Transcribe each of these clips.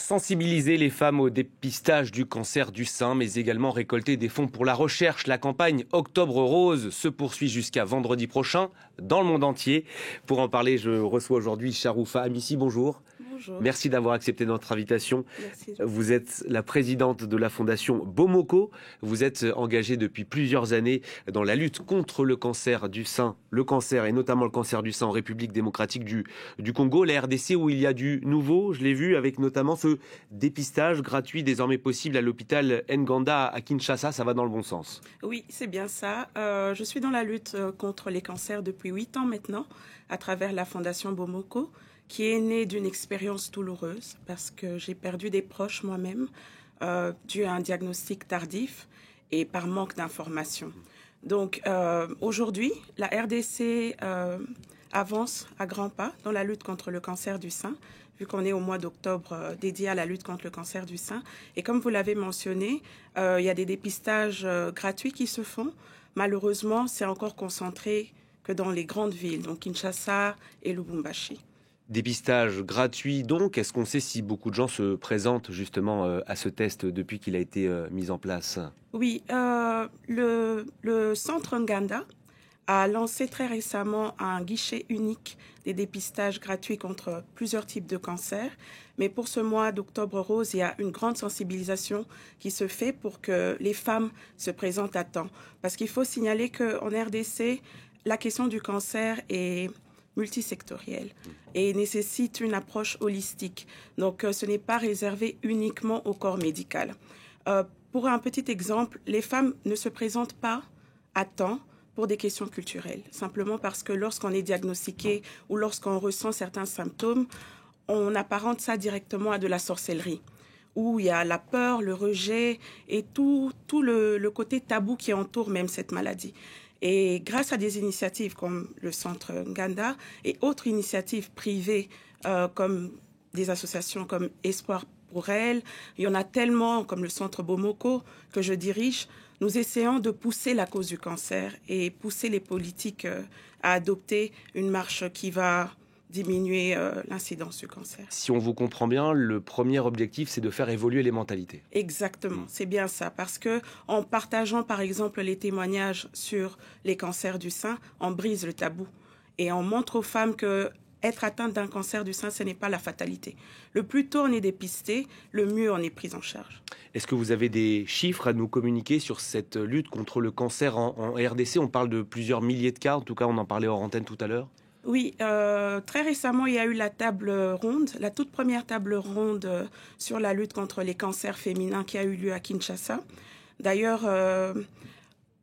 Sensibiliser les femmes au dépistage du cancer du sein, mais également récolter des fonds pour la recherche. La campagne Octobre Rose se poursuit jusqu'à vendredi prochain dans le monde entier. Pour en parler, je reçois aujourd'hui Sharoufa Amissi. Bonjour. Bonjour. Merci d'avoir accepté notre invitation. Merci. Vous êtes la présidente de la fondation Bomoko. Vous êtes engagée depuis plusieurs années dans la lutte contre le cancer du sein, le cancer et notamment le cancer du sein en République démocratique du Congo, la RDC, où il y a du nouveau, je l'ai vu, avec notamment ce dépistage gratuit désormais possible à l'hôpital Nganda à Kinshasa. Ça va dans le bon sens. Oui, c'est bien ça. Je suis dans la lutte contre les cancers depuis 8 ans maintenant, à travers la fondation Bomoko, qui est née d'une expérience douloureuse, parce que j'ai perdu des proches moi-même, dû à un diagnostic tardif et par manque d'informations. Donc aujourd'hui, la RDC avance à grands pas dans la lutte contre le cancer du sein, vu qu'on est au mois d'octobre dédié à la lutte contre le cancer du sein. Et comme vous l'avez mentionné, il y a des dépistages gratuits qui se font. Malheureusement, c'est encore concentré que dans les grandes villes, donc Kinshasa et Lubumbashi. Dépistage gratuit donc. Est-ce qu'on sait si beaucoup de gens se présentent justement à ce test depuis qu'il a été mis en place ? Oui, le centre Nganda a lancé très récemment un guichet unique des dépistages gratuits contre plusieurs types de cancers. Mais pour ce mois d'Octobre Rose, il y a une grande sensibilisation qui se fait pour que les femmes se présentent à temps. Parce qu'il faut signaler qu'en RDC, la question du cancer est multisectorielle et nécessite une approche holistique. Donc, ce n'est pas réservé uniquement au corps médical. Pour un petit exemple, les femmes ne se présentent pas à temps pour des questions culturelles, simplement parce que lorsqu'on est diagnostiqué ou lorsqu'on ressent certains symptômes, on apparente ça directement à de la sorcellerie, où il y a la peur, le rejet et tout le côté tabou qui entoure même cette maladie. Et grâce à des initiatives comme le Centre Nganda et autres initiatives privées comme des associations comme Espoir pour elle, il y en a tellement comme le Centre Bomoko que je dirige, nous essayons de pousser la cause du cancer et pousser les politiques à adopter une marche qui va diminuer l'incidence du cancer. Si on vous comprend bien, le premier objectif, c'est de faire évoluer les mentalités. Exactement, c'est bien ça. Parce que en partageant, par exemple, les témoignages sur les cancers du sein, on brise le tabou. Et on montre aux femmes que être atteinte d'un cancer du sein, ce n'est pas la fatalité. Le plus tôt on est dépisté, le mieux on est pris en charge. Est-ce que vous avez des chiffres à nous communiquer sur cette lutte contre le cancer en RDC ? On parle de plusieurs milliers de cas, en tout cas on en parlait hors antenne tout à l'heure. Oui, très récemment, il y a eu la table ronde, la toute première table ronde sur la lutte contre les cancers féminins qui a eu lieu à Kinshasa. D'ailleurs,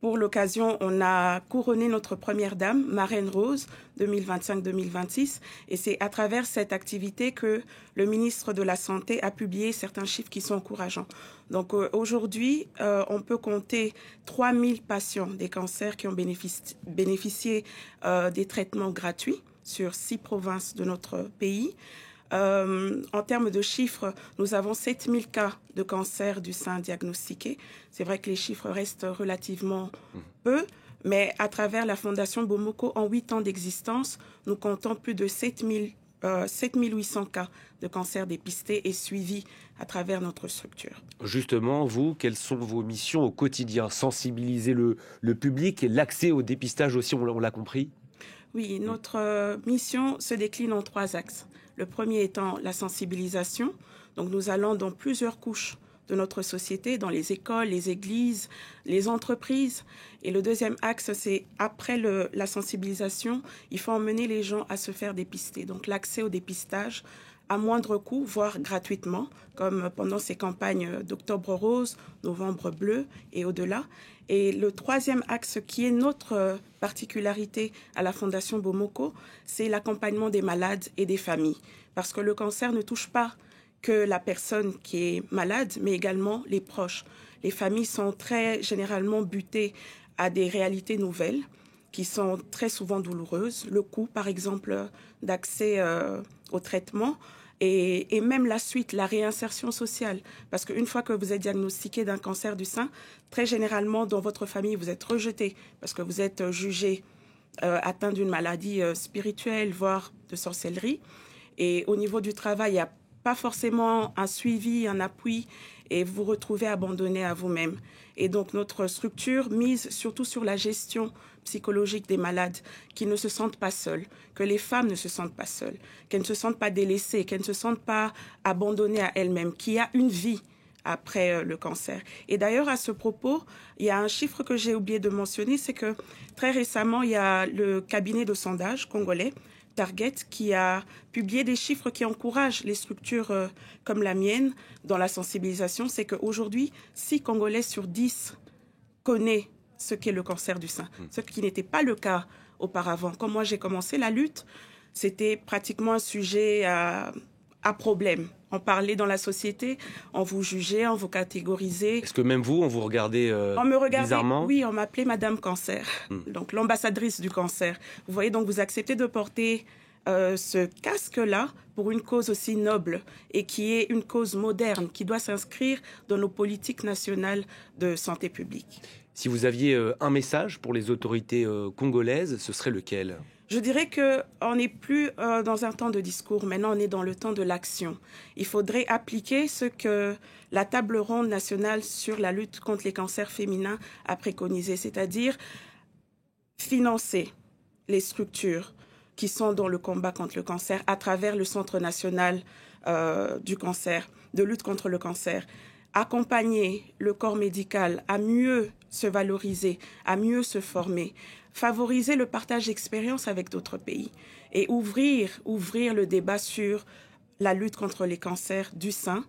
pour l'occasion, on a couronné notre première dame, Marraine Rose, 2025-2026. Et c'est à travers cette activité que le ministre de la Santé a publié certains chiffres qui sont encourageants. Donc aujourd'hui, on peut compter 3000 patients des cancers qui ont bénéficié des traitements gratuits sur 6 provinces de notre pays. En termes de chiffres, nous avons 7000 cas de cancer du sein diagnostiqués. C'est vrai que les chiffres restent relativement peu, mais à travers la Fondation Bomoko, en 8 ans d'existence, nous comptons plus de 7800 cas de cancer dépistés et suivis à travers notre structure. Justement, vous, quelles sont vos missions au quotidien ? Sensibiliser le public et l'accès au dépistage aussi, on l'a compris ? Oui, notre mission se décline en 3 axes. Le premier étant la sensibilisation. Donc nous allons dans plusieurs couches de notre société, dans les écoles, les églises, les entreprises. Et le deuxième axe, c'est après la sensibilisation, il faut emmener les gens à se faire dépister. Donc l'accès au dépistage à moindre coût, voire gratuitement, comme pendant ces campagnes d'Octobre Rose, Novembre Bleu et au-delà. Et le troisième axe qui est notre particularité à la Fondation Bomoko, c'est l'accompagnement des malades et des familles. Parce que le cancer ne touche pas que la personne qui est malade, mais également les proches. Les familles sont très généralement butées à des réalités nouvelles qui sont très souvent douloureuses. Le coût, par exemple, d'accès au traitement et même la suite, la réinsertion sociale. Parce qu'une fois que vous êtes diagnostiqué d'un cancer du sein, très généralement, dans votre famille, vous êtes rejeté parce que vous êtes jugé atteint d'une maladie spirituelle, voire de sorcellerie. Et au niveau du travail, il y a pas forcément un suivi, un appui, et vous retrouvez abandonné à vous-même. Et donc notre structure mise surtout sur la gestion psychologique des malades, qui ne se sentent pas seuls, que les femmes ne se sentent pas seules, qu'elles ne se sentent pas délaissées, qu'elles ne se sentent pas abandonnées à elles-mêmes, qu'il y a une vie après le cancer. Et d'ailleurs, à ce propos, il y a un chiffre que j'ai oublié de mentionner, c'est que très récemment, il y a le cabinet de sondage congolais, Target, qui a publié des chiffres qui encouragent les structures comme la mienne dans la sensibilisation. C'est qu'aujourd'hui, 6 Congolais sur 10 connaissent ce qu'est le cancer du sein, ce qui n'était pas le cas auparavant. Quand moi j'ai commencé la lutte, c'était pratiquement un sujet à problème. On parlait dans la société, on vous jugeait, on vous catégorisait. Est-ce que même vous, on vous regardait on me regardait, bizarrement? Oui, on m'appelait Madame Cancer, donc l'ambassadrice du cancer. Vous voyez, donc vous acceptez de porter ce casque-là pour une cause aussi noble et qui est une cause moderne, qui doit s'inscrire dans nos politiques nationales de santé publique. Si vous aviez un message pour les autorités congolaises, ce serait lequel ? Je dirais qu'on n'est plus dans un temps de discours, maintenant on est dans le temps de l'action. Il faudrait appliquer ce que la table ronde nationale sur la lutte contre les cancers féminins a préconisé, c'est-à-dire financer les structures qui sont dans le combat contre le cancer à travers le Centre national du cancer, de lutte contre le cancer. Accompagner le corps médical à mieux se valoriser, à mieux se former, favoriser le partage d'expériences avec d'autres pays et ouvrir le débat sur la lutte contre les cancers du sein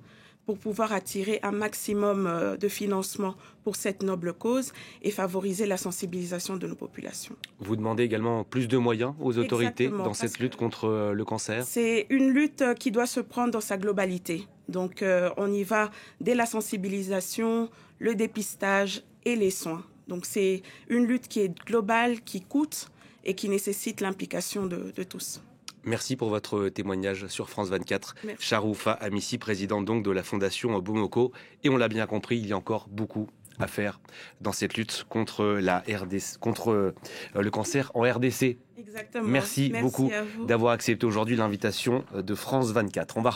pour pouvoir attirer un maximum de financement pour cette noble cause et favoriser la sensibilisation de nos populations. Vous demandez également plus de moyens aux autorités Exactement, dans cette lutte contre le cancer ? C'est une lutte qui doit se prendre dans sa globalité. Donc on y va dès la sensibilisation, le dépistage et les soins. Donc c'est une lutte qui est globale, qui coûte et qui nécessite l'implication de tous. Merci pour votre témoignage sur France 24. Merci. Charoufa Amissi, présidente donc de la Fondation Bomoko. Et on l'a bien compris, il y a encore beaucoup à faire dans cette lutte contre le cancer en RDC. Exactement. Merci beaucoup à vous. d'avoir accepté aujourd'hui l'invitation de France 24. On va